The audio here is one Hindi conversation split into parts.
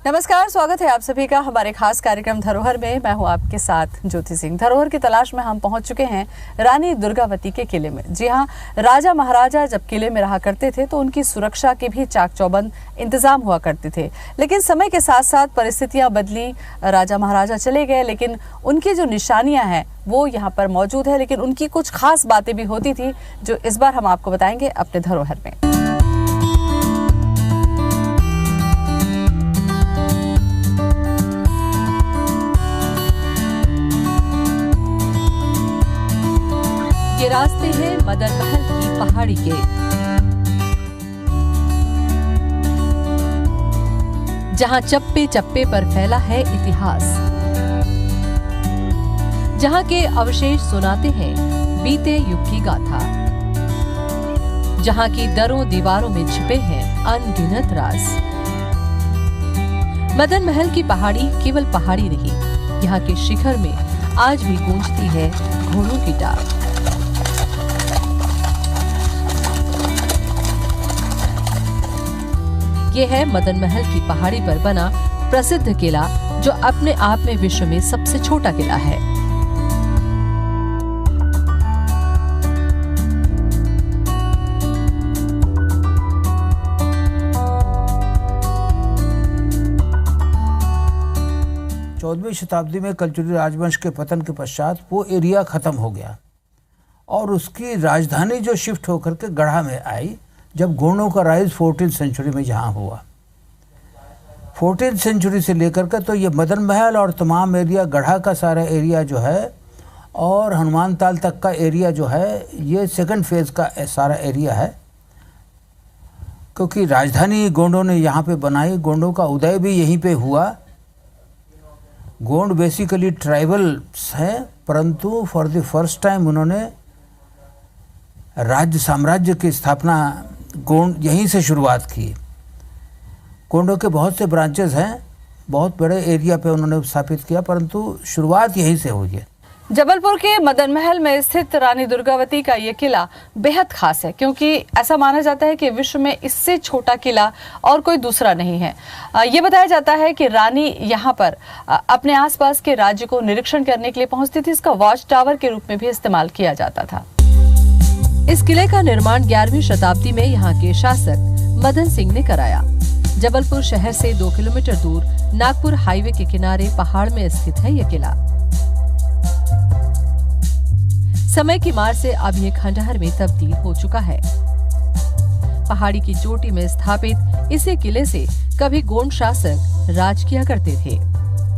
नमस्कार, स्वागत है आप सभी का हमारे खास कार्यक्रम धरोहर में। मैं हूं आपके साथ ज्योति सिंह। धरोहर की तलाश में हम पहुंच चुके हैं रानी दुर्गावती के किले में। जी हां, राजा महाराजा जब किले में रहा करते थे तो उनकी सुरक्षा के भी चाक चौबंद इंतजाम हुआ करते थे, लेकिन समय के साथ साथ परिस्थितियां बदली, राजा महाराजा चले गए, लेकिन उनकी जो निशानियां हैं वो यहाँ पर मौजूद है। लेकिन उनकी कुछ खास बातें भी होती थी जो इस बार हम आपको बताएंगे अपने धरोहर में। ये रास्ते हैं मदन महल की पहाड़ी के, जहां चप्पे चप्पे पर फैला है इतिहास, जहां के अवशेष सुनाते हैं बीते युग की गाथा, जहां की दरों दीवारों में छिपे हैं अनगिनत राज। मदन महल की पहाड़ी केवल पहाड़ी नहीं, यहाँ के शिखर में आज भी गूंजती है घोड़ों की डाक। ये है मदन महल की पहाड़ी पर बना प्रसिद्ध किला, जो अपने आप में विश्व में सबसे छोटा किला है। चौदहवीं शताब्दी में कलचुरी राजवंश के पतन के पश्चात वो एरिया खत्म हो गया और उसकी राजधानी जो शिफ्ट होकर के गढ़ा में आई, जब गोंडों का राइज 14th सेंचुरी में जहाँ हुआ। 14th सेंचुरी से लेकर के तो ये मदन महल और तमाम एरिया, गढ़ा का सारा एरिया जो है और हनुमान ताल तक का एरिया जो है, ये सेकंड फेज का सारा एरिया है, क्योंकि राजधानी गोंडों ने यहाँ पे बनाई। गोंडों का उदय भी यहीं पे हुआ। गोंड बेसिकली ट्राइबल्स हैं, परंतु फॉर द फर्स्ट टाइम उन्होंने राज्य साम्राज्य की स्थापना गोंड यहीं से शुरुआत की। गोंडों के बहुत से ब्रांचेस हैं, बहुत बड़े एरिया पे उन्होंने स्थापित किया, परंतु शुरुआत यहीं से हुई है। जबलपुर के मदन महल में स्थित रानी दुर्गावती का ये किला बेहद खास है, क्योंकि ऐसा माना जाता है कि विश्व में इससे छोटा किला और कोई दूसरा नहीं है। ये बताया जाता है कि रानी यहाँ पर अपने आसपास के राज्य को निरीक्षण करने के लिए पहुंचती थी। इसका वॉच टावर के रूप में भी इस्तेमाल किया जाता था। इस किले का निर्माण 11वीं शताब्दी में यहाँ के शासक मदन सिंह ने कराया। जबलपुर शहर से 2 किलोमीटर दूर नागपुर हाईवे के किनारे पहाड़ में स्थित है यह किला। समय की मार से अब ये खंडहर में तब्दील हो चुका है। पहाड़ी की चोटी में स्थापित इसी किले से कभी गोंड शासक राज किया करते थे।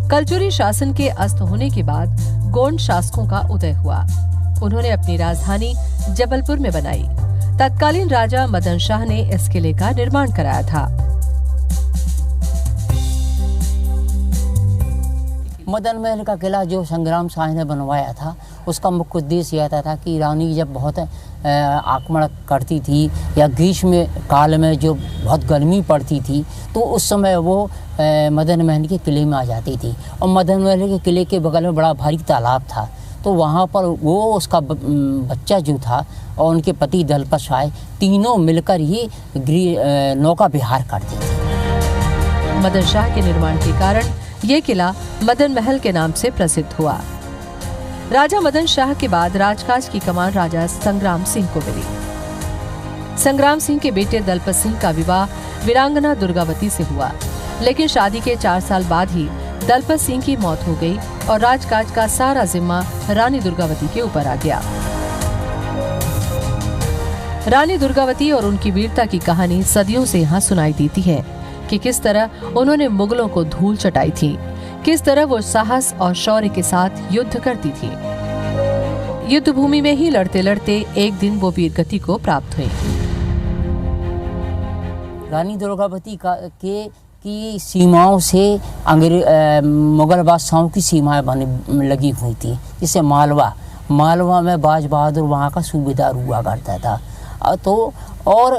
कलचुरी शासन के अस्त होने के बाद गोंड शासकों का उदय हुआ। उन्होंने अपनी राजधानी जबलपुर में बनाई। तत्कालीन राजा मदन शाह ने इस किले का निर्माण कराया था। मदन महल का किला जो संग्राम शाह ने बनवाया था, उसका मुख्य उद्देश्य यह था कि रानी जब बहुत आक्रमण करती थी या ग्रीष्म काल में जो बहुत गर्मी पड़ती थी, तो उस समय वो मदन महल के किले में आ जाती थी। और मदन महल के किले के बगल में बड़ा भारी तालाब था, तो वहाँ पर वो उसका बच्चा जो था और उनके पति दलपत शाह, तीनों मिलकर ही नौका विहार करते थे। मदन शाह के निर्माण के कारण ये किला मदन महल के नाम से प्रसिद्ध हुआ। राजा मदन शाह के बाद राजकाज की कमान राजा संग्राम सिंह को मिली। संग्राम सिंह के बेटे दलपत सिंह का विवाह वीरांगना दुर्गावती से हुआ, लेकिन शादी के 4 साल बाद ही दलपत सिंह की मौत हो गई और राजकाज का सारा जिम्मा रानी दुर्गावती के ऊपर आ गया। रानी दुर्गावती और उनकी वीरता की कहानी सदियों से यहाँ सुनाई देती है कि किस तरह उन्होंने मुगलों को धूल चटाई थी, किस तरह वो साहस और शौर्य के साथ युद्ध करती थी। युद्ध भूमि में ही लड़ते लड़ते एक दिन वो वीर गति को प्राप्त हुई। रानी दुर्गावती की सीमाओं से मुगल बादशाहों की सीमाएं लगी हुई थी। जैसे मालवा में बाज बहादुर वहाँ का सूबेदार हुआ करता था, तो और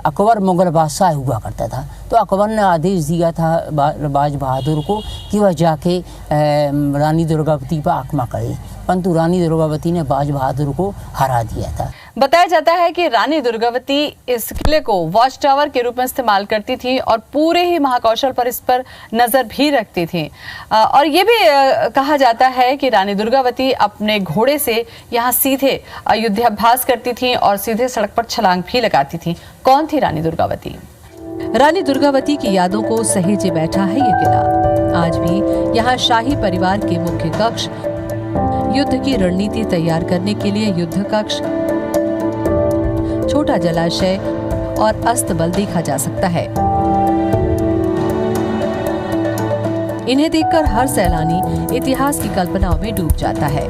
अकबर मुगल बादशाह हुआ करता था। तो अकबर ने आदेश दिया था बाज बहादुर को कि वह जाके रानी दुर्गावती पर आक्रमण करे, परंतु रानी दुर्गावती ने बाज बहादुर को हरा दिया था। बताया जाता है कि रानी दुर्गावती इस किले को वॉच टावर के रूप में इस्तेमाल करती थी और पूरे ही महाकौशल पर इस पर नजर भी रखती थी। और ये भी कहा जाता है कि रानी दुर्गावती अपने घोड़े से यहाँ सीधे युद्धाभ्यास करती थी और सीधे सड़क पर छलांग भी लगाती थी। कौन थी रानी दुर्गावती? रानी दुर्गावती की यादों को सहेजे बैठा है ये किला। आज भी यहाँ शाही परिवार के मुख्य कक्ष, युद्ध की रणनीति तैयार करने के लिए युद्ध कक्ष, छोटा जलाशय और अस्तबल देखा जा सकता है। इन्हें देखकर हर सैलानी इतिहास की कल्पनाओं में डूब जाता है।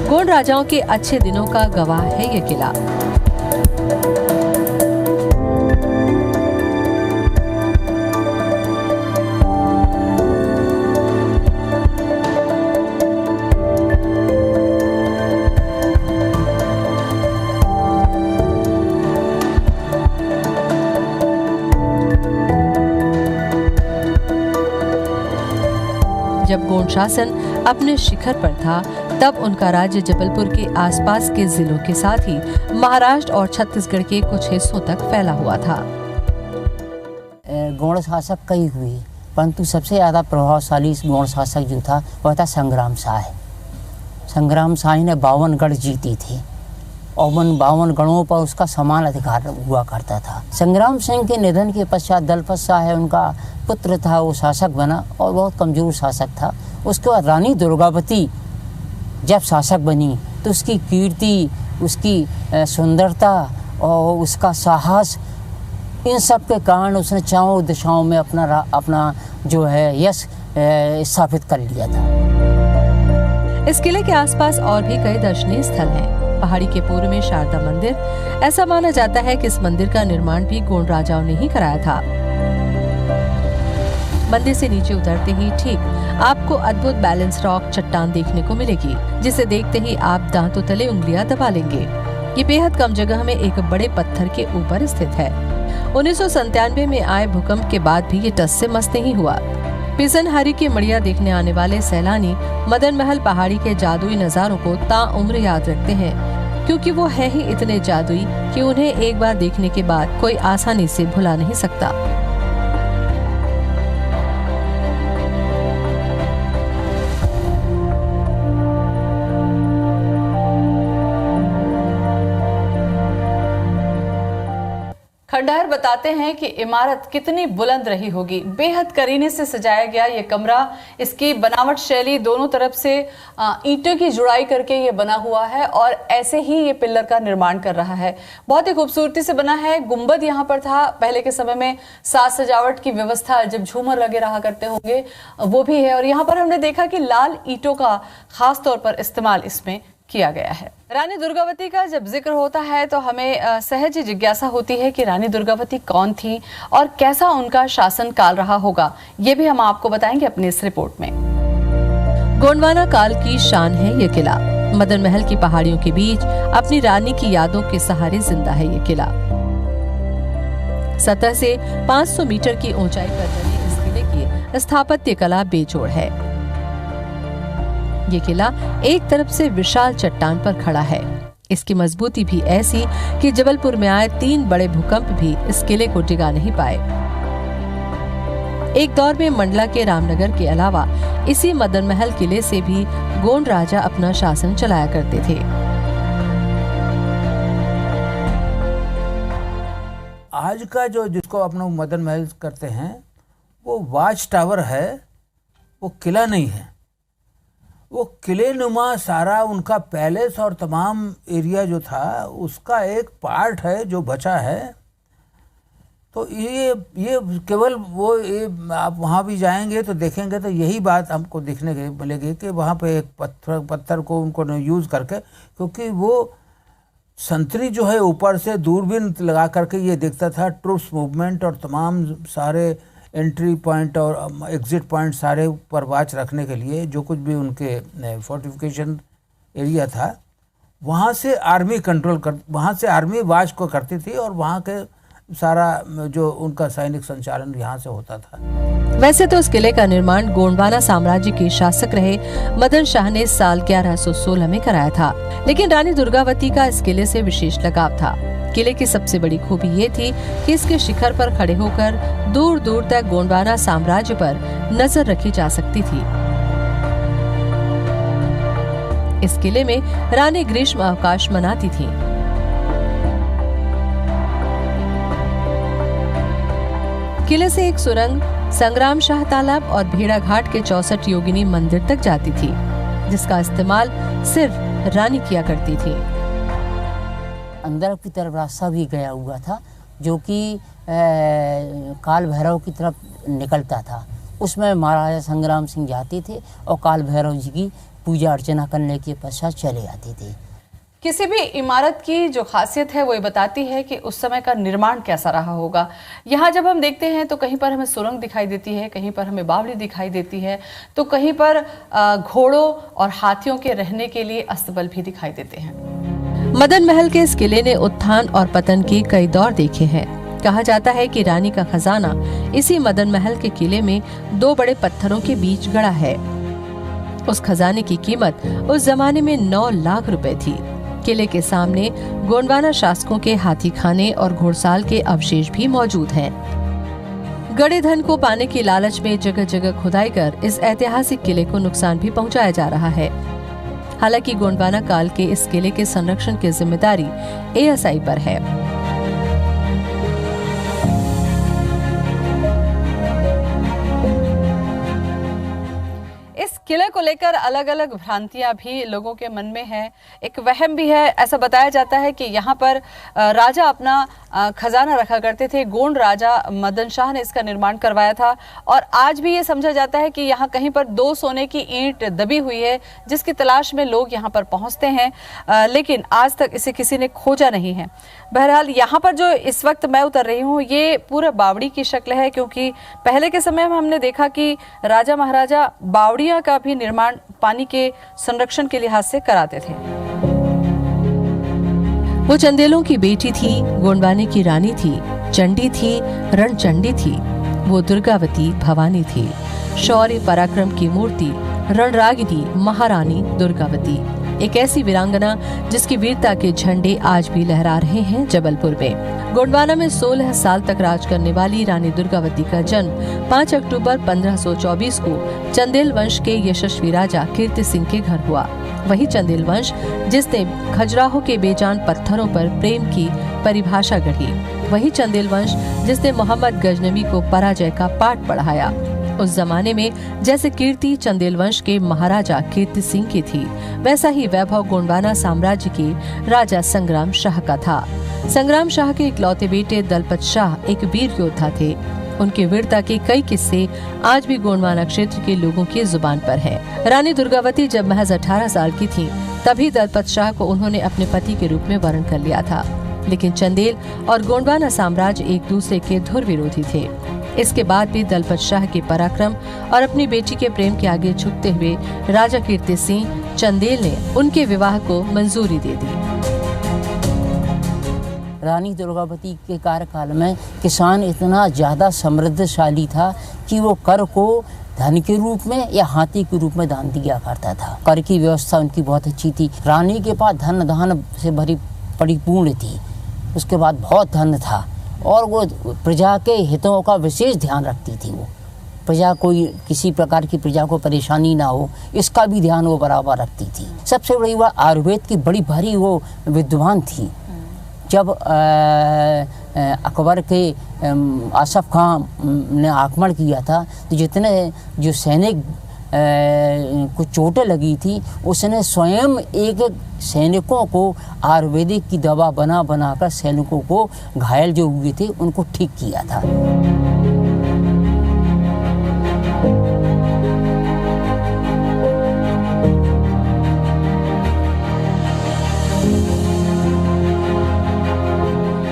गोंड राजाओं के अच्छे दिनों का गवाह है ये किला। जब गोंड शासन अपने शिखर पर था तब उनका राज्य जबलपुर के आसपास के जिलों के साथ ही महाराष्ट्र और छत्तीसगढ़ के कुछ हिस्सों तक फैला हुआ था। गौड़ शासक कई हुए, परंतु सबसे ज़्यादा प्रभावशाली गौड़ शासक जो था वह था संग्राम शाह। संग्राम शाह ने 52 गढ़ जीती थी और उन 52 गढ़ों पर उसका समान अधिकार हुआ करता था। संग्राम सिंह के निधन के पश्चात दलपत शाह उनका पुत्र था, वो शासक बना और बहुत कमज़ोर शासक था। उसके बाद रानी दुर्गावती जब शासक बनी तो उसकी कीर्ति, उसकी सुंदरता और उसका साहस, इन सब के कारण उसने चारों दिशाओं में अपना जो है यश स्थापित कर लिया था। इस किले के आसपास और भी कई दर्शनीय स्थल हैं। पहाड़ी के पूर्व में शारदा मंदिर। ऐसा माना जाता है कि इस मंदिर का निर्माण भी गोंड राजाओं ने ही कराया था। मंदिर से नीचे उतरते ही ठीक आपको अद्भुत बैलेंस रॉक चट्टान देखने को मिलेगी, जिसे देखते ही आप दांतों तले उंगलियां दबा लेंगे। ये बेहद कम जगह में एक बड़े पत्थर के ऊपर स्थित है। 1997 में आए भूकंप के बाद भी ये टस से मस नहीं हुआ। पिसनहरी की मड़िया देखने आने वाले सैलानी मदन महल पहाड़ी के जादुई नजारों को ताउम्र याद रखते हैं, क्योंकि वो है ही इतने जादुई कि उन्हें एक बार देखने के बाद कोई आसानी से भुला नहीं सकता। खंडहर बताते हैं कि इमारत कितनी बुलंद रही होगी। बेहद करीने से सजाया गया ये कमरा, इसकी बनावट शैली दोनों तरफ से ईंटों की जुड़ाई करके ये बना हुआ है और ऐसे ही ये पिल्लर का निर्माण कर रहा है। बहुत ही खूबसूरती से बना है। गुंबद यहाँ पर था। पहले के समय में साज सजावट की व्यवस्था, जब झूमर लगे रहा करते होंगे, वो भी है। और यहाँ पर हमने देखा कि लाल ईंटों का खास तौर पर इस्तेमाल इसमें किया गया है। रानी दुर्गावती का जब जिक्र होता है तो हमें सहज जिज्ञासा होती है कि रानी दुर्गावती कौन थी और कैसा उनका शासन काल रहा होगा। ये भी हम आपको बताएंगे अपनी इस रिपोर्ट में। गोंडवाना काल की शान है ये किला। मदन महल की पहाड़ियों के बीच अपनी रानी की यादों के सहारे जिंदा है ये किला। सतह से 500 मीटर की ऊंचाई पर बने इस किले की स्थापत्य कला बेजोड़ है। ये किला एक तरफ से विशाल चट्टान पर खड़ा है। इसकी मजबूती भी ऐसी कि जबलपुर में आए 3 बड़े भूकंप भी इस किले को डिगा नहीं पाए। एक दौर में मंडला के रामनगर के अलावा इसी मदन महल किले से भी गोंड राजा अपना शासन चलाया करते थे। आज का जो जिसको अपना मदन महल करते हैं वो वॉच टावर है, वो किला नहीं है। वो किले नुमा सारा उनका पैलेस और तमाम एरिया जो था उसका एक पार्ट है जो बचा है। तो ये केवल वो आप वहाँ भी जाएंगे तो देखेंगे तो यही बात हमको देखने के मिलेगी कि वहाँ पे एक पत्थर को उनको यूज़ करके, क्योंकि वो संतरी जो है ऊपर से दूरबीन लगा करके ये देखता था ट्रूप्स मूवमेंट और तमाम सारे एंट्री पॉइंट और एग्जिट पॉइंट सारे पर वॉच रखने के लिए जो कुछ भी उनके फोर्टिफिकेशन एरिया था, वहाँ से आर्मी वहाँ से आर्मी वॉच को करती थी और वहाँ के सारा जो उनका सैनिक संचालन यहाँ से होता था। वैसे तो इस किले का निर्माण गोंडवाना साम्राज्य के शासक रहे मदन शाह ने साल 1116 में कराया था, लेकिन रानी दुर्गावती का इस किले से विशेष लगाव था। किले की सबसे बड़ी खूबी ये थी कि इसके शिखर पर खड़े होकर दूर दूर तक गोंडवाना साम्राज्य पर नजर रखी जा सकती थी। इस किले में रानी ग्रीष्म अवकाश मनाती थी। किले से एक सुरंग संग्राम शाह तालाब और भेड़ा घाट के 64 योगिनी मंदिर तक जाती थी, जिसका इस्तेमाल सिर्फ रानी किया करती थी। अंदर की तरफ रास्ता भी गया हुआ था जो कि काल भैरव की तरफ निकलता था। उसमें महाराजा संग्राम सिंह जाते थे और काल भैरव जी की पूजा अर्चना करने के पश्चात चले आते थे। किसी भी इमारत की जो खासियत है वो ये बताती है कि उस समय का निर्माण कैसा रहा होगा। यहाँ जब हम देखते हैं तो कहीं पर हमें सुरंग दिखाई देती है, कहीं पर हमें बावड़ी दिखाई देती है, तो कहीं पर घोड़ों और हाथियों के रहने के लिए अस्तबल भी दिखाई देते हैं। मदन महल के इस किले ने उत्थान और पतन के कई दौर देखे हैं। कहा जाता है कि रानी का खजाना इसी मदन महल के किले में 2 बड़े पत्थरों के बीच गड़ा है। उस खजाने की कीमत उस जमाने में 9 लाख रुपए थी। किले के सामने गोंडवाना शासकों के हाथी खाने और घुड़साल के अवशेष भी मौजूद हैं। गड़े धन को पाने की लालच में जगह जगह खुदाई कर इस ऐतिहासिक किले को नुकसान भी पहुंचाया जा रहा है। हालांकि गोंडवाना काल के इस किले के संरक्षण की जिम्मेदारी एएसआई पर है। किले को लेकर अलग अलग भ्रांतियां भी लोगों के मन में है, एक वहम भी है। ऐसा बताया जाता है कि यहाँ पर राजा अपना खजाना रखा करते थे। गोंड राजा मदन शाह ने इसका निर्माण करवाया था और आज भी ये समझा जाता है कि यहाँ कहीं पर 2 सोने की ईंट दबी हुई है जिसकी तलाश में लोग यहाँ पर पहुँचते हैं, लेकिन आज तक इसे किसी ने खोजा नहीं है। बहरहाल यहाँ पर जो इस वक्त मैं उतर रही हूँ ये पूरा बावड़ी की शक्ल है, क्योंकि पहले के समय में हमने देखा कि राजा महाराजा बावड़ियाँ का भी निर्माण पानी के संरक्षण के लिहाज से कराते थे। वो चंदेलों की बेटी थी, गोंडवाने की रानी थी, चंडी थी, रणचंडी थी। वो दुर्गावती भवानी थी, शौर्य पराक्रम की मूर्ति, रणरागिनी महारानी दुर्गावती, एक ऐसी वीरांगना जिसकी वीरता के झंडे आज भी लहरा रहे हैं जबलपुर में। गोंडवाना में 16 साल तक राज करने वाली रानी दुर्गावती का जन्म 5 अक्टूबर 1524 को चंदेल वंश के यशस्वी राजा कीर्ति सिंह के घर हुआ। वही चंदेल वंश जिसने खजुराहो के बेजान पत्थरों पर प्रेम की परिभाषा गढ़ी, वही चंदेल वंश जिसने मोहम्मद गजनवी को पराजय का पाठ पढ़ाया। उस जमाने में जैसे कीर्ति चंदेल वंश के महाराजा कीर्ति सिंह की थी, वैसा ही वैभव गोंडवाना साम्राज्य के राजा संग्राम शाह का था। संग्राम शाह के इकलौते बेटे दलपत शाह एक वीर योद्धा थे। उनकी वीरता के कई किस्से आज भी गोंडवाना क्षेत्र के लोगों की जुबान पर है। रानी दुर्गावती जब महज 18 साल की थी, तभी दलपत शाह को उन्होंने अपने पति के रूप में वरण कर लिया था। लेकिन चंदेल और गोंडवाना साम्राज्य एक दूसरे के धुर विरोधी थे। इसके बाद भी दलपत शाह के पराक्रम और अपनी बेटी के प्रेम के आगे झुकते हुए राजा कीर्ति सिंह चंदेल ने उनके विवाह को मंजूरी दे दी। रानी दुर्गावती के कार्यकाल में किसान इतना ज़्यादा समृद्धशाली था कि वो कर को धन के रूप में या हाथी के रूप में दान दिया करता था। कर की व्यवस्था उनकी बहुत अच्छी थी। रानी के पास धन धान से भरी परिपूर्ण थी। उसके बाद बहुत धन था और वो प्रजा के हितों का विशेष ध्यान रखती थी। वो प्रजा कोई किसी प्रकार की प्रजा को परेशानी ना हो, इसका भी ध्यान वो बराबर रखती थी। सबसे बड़ी बात, आयुर्वेद की बड़ी भारी वो विद्वान थी। जब अकबर के आसफ खान ने आक्रमण किया था तो जितने जो सैनिक को चोटें लगी थी, उसने स्वयं एक सैनिकों को आयुर्वेदिक की दवा बना बनाकर सैनिकों को घायल जो हुए थे उनको ठीक किया था।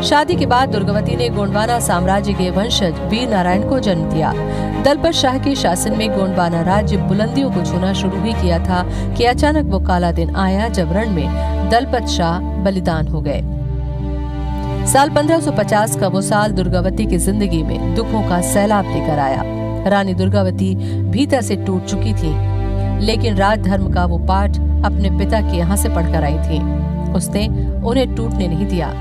शादी के बाद दुर्गावती ने गोंडवाना साम्राज्य के वंशज वीर नारायण को जन्म दिया। दलपत शाह के शासन में गोंडवाना राज्य बुलंदियों को छूना शुरू भी किया था कि अचानक वो काला दिन आया जब रण में दलपत शाह बलिदान हो गए। साल 1550 का वो साल दुर्गावती की जिंदगी में दुखों का सैलाब लेकर आया। रानी दुर्गावती भीतर से टूट चुकी थी, लेकिन राजधर्म का वो पाठ अपने पिता के यहाँ से पढ़कर आई थी। उसने उन्हें टूटने नहीं दिया।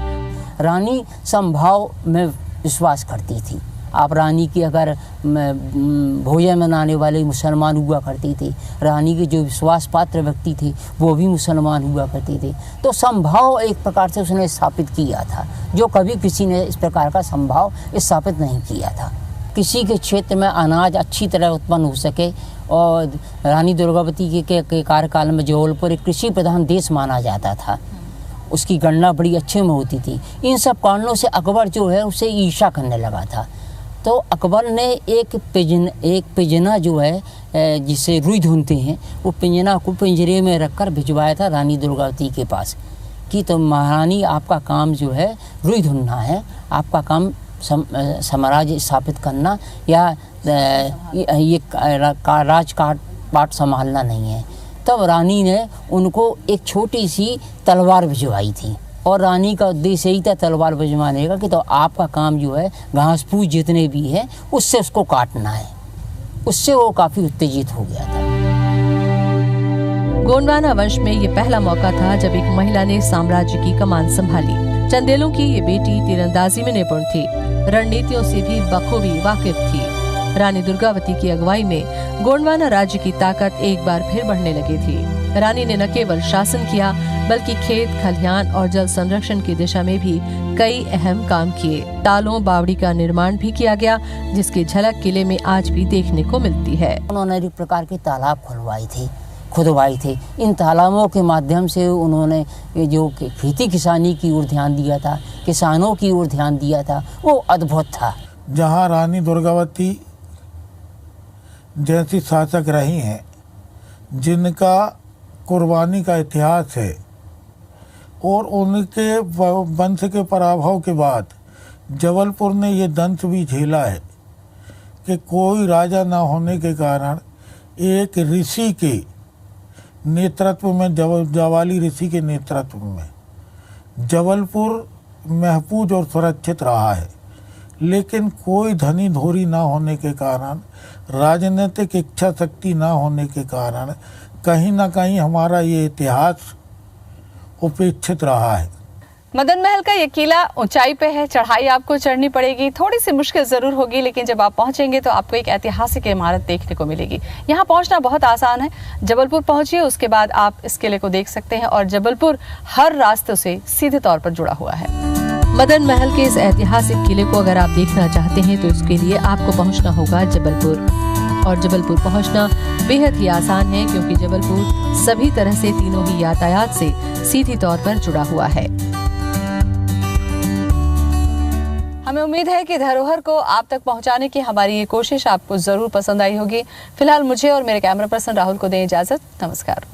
रानी समभाव में विश्वास करती थी। आप रानी की अगर भोजन बनाने वाले मुसलमान हुआ करते थे, रानी के जो विश्वास पात्र व्यक्ति थे वो भी मुसलमान हुआ करते थे। तो समभाव एक प्रकार से उसने स्थापित किया था, जो कभी किसी ने इस प्रकार का समभाव स्थापित नहीं किया था। किसी के क्षेत्र में अनाज अच्छी तरह उत्पन्न हो सके, और रानी दुर्गावती के कार्यकाल में जबलपुर एक कृषि प्रधान देश माना जाता था, उसकी गणना बड़ी अच्छे में होती थी। इन सब कारणों से अकबर जो है उसे ईर्ष्या करने लगा था। तो अकबर ने एक पिंजना जो है जिसे रुई धुनते हैं, वो पिंजना को पिंजरे में रखकर भिजवाया था रानी दुर्गावती के पास कि तो महारानी आपका काम जो है रुई धुनना है, आपका काम साम्राज्य स्थापित करना या ये राजपाट संभालना नहीं है। तब रानी ने उनको एक छोटी सी तलवार भिजवाई थी, और रानी का उद्देश्य यही था तलवार भिजवाने का कि तो आपका काम जो है घास फूस जितने भी है उससे उसको काटना है। उससे वो काफ़ी उत्तेजित हो गया था। गोंडवाना वंश में ये पहला मौका था जब एक महिला ने साम्राज्य की कमान संभाली। चंदेलों की ये बेटी तीरंदाजी में निपुण थी, रणनीतियों से भी बखूबी वाकिफ थी। रानी दुर्गावती की अगुवाई में गोंडवाना राज्य की ताकत एक बार फिर बढ़ने लगी थी। रानी ने न केवल शासन किया, बल्कि खेत खलिहान और जल संरक्षण की दिशा में भी कई अहम काम किए। तालों बावड़ी का निर्माण भी किया गया, जिसकी झलक किले में आज भी देखने को मिलती है। उन्होंने एक प्रकार के तालाब खुदवाए थे। इन तालाबों के माध्यम से उन्होंने जो खेती किसानी की ओर ध्यान दिया था, किसानों की ओर ध्यान दिया था, वो अद्भुत था। जहाँ रानी दुर्गावती जैसी शासक रही हैं, जिनका कुर्बानी का इतिहास है, और उनके वंश के पराभव के बाद जबलपुर ने ये दंश भी झेला है कि कोई राजा ना होने के कारण एक ऋषि के नेतृत्व में, जवाली ऋषि के नेतृत्व में जबलपुर महफूज और सुरक्षित रहा है। लेकिन कोई धनी धोरी ना होने के कारण, राजनीतिक इच्छा शक्ति ना होने के कारण कहीं ना कहीं हमारा ये इतिहास उपेक्षित रहा है। मदन महल का ये किला ऊंचाई पे है, चढ़ाई आपको चढ़नी पड़ेगी, थोड़ी सी मुश्किल जरूर होगी, लेकिन जब आप पहुंचेंगे तो आपको एक ऐतिहासिक इमारत देखने को मिलेगी। यहाँ पहुंचना बहुत आसान है। जबलपुर पहुंचिए, उसके बाद आप इस किले को देख सकते हैं, और जबलपुर हर रास्ते से सीधे तौर पर जुड़ा हुआ है। मदन महल के इस ऐतिहासिक किले को अगर आप देखना चाहते हैं तो इसके लिए आपको पहुंचना होगा जबलपुर, और जबलपुर पहुंचना बेहद ही आसान है, क्योंकि जबलपुर सभी तरह से तीनों ही यातायात से सीधी तौर पर जुड़ा हुआ है। हमें उम्मीद है कि धरोहर को आप तक पहुंचाने की हमारी ये कोशिश आपको जरूर पसंद आई होगी। फिलहाल मुझे और मेरे कैमरा पर्सन राहुल को दें इजाजत। नमस्कार।